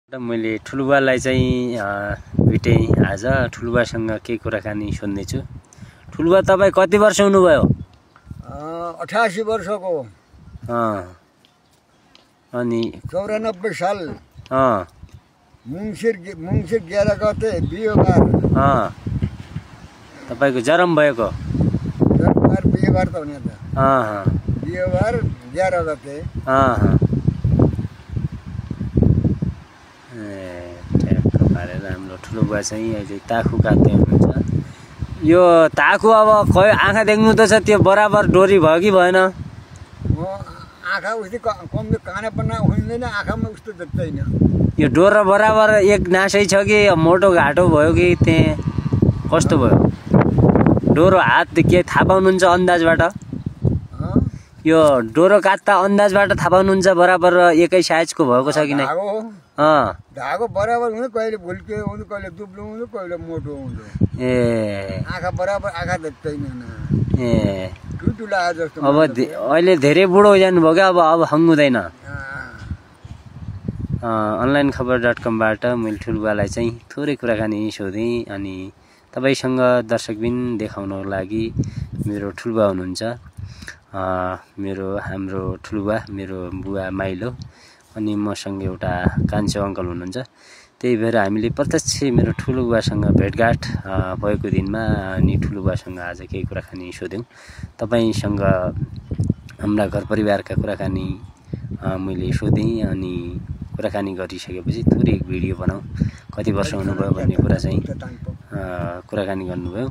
मैले ठुलुबालाई चाहिँ भेटेँ आज। ठुलुबासँग केही कुराकानी सोध्नेछु। ठुलुबा तपाईँ कति वर्ष हुनुभयो? 88 वर्षको। अनि 94 साल मुंसिर 11 गते बिहीबार। तपाईको जन्म भएको? बिहीबार त हुने त। बिहीबार 11 गते। हाम्रो ठुलुबा चाहिँ अहिले ताखु काट्दै हुनुहुन्छ। यो ताखु अब खै आँखा देख्नु त छ, त्यो बराबर डोरी भयो कि भएन? आँखा उस्तै कमजोर कानापना हुँदैन, आँखामा उस्तो देख्दैन। यो डोरो बराबर एक नासै छ कि मोटो घाटो भयो कि त्यहाँ कस्तो भयो? डोरो हात के थाहा पाउनुहुन्छ अन्दाजबाट? यो डोरो काट्दा अन्दाजबाट थाहा पाउनुहुन्छ बराबर एकै साइजको भएको छ कि नै? धागो बराबर हुँदैन, कहिले भुल्के हुन्छ, कहिले दुब्लो हुन्छ, कहिले मोटो हुन्छ। आँखा बराबर आँखा देख्दैन। ठुल्ठुला जस्तो। अब अहिले धेरै बुढो जानुभयो क्या, अब हङ्गुँदैन। onlinekhabar.com बाट मैले ठुलुबालाई चाहिँ थोरै कुराकानी सोधेँ। अनि तपाईसँग दर्शकबिन देखाउनको लागि मेरो ठुलुबा हुनुहुन्छ। हाम्रो ठुलुबा मेरो बुवा माइलो, अनि मसँग एउटा कान्छो अङ्कल हुनुहुन्छ। त्यही भएर हामीले प्रत्यक्ष मेरो ठुलुबासँग भेटघाट भएको दिनमा अनि ठुलुबासँग आज केही कुराकानी सोध्यौँ। तपाईसँग हाम्रा घर परिवारका कुराकानी मैले सोधेँ। अनि कुराकानी गरिसकेपछि थोरै एक भिडियो बनाऊ, कति वर्ष हुनुभयो भन्ने कुरा चाहिँ कुराकानी गर्नुभयो।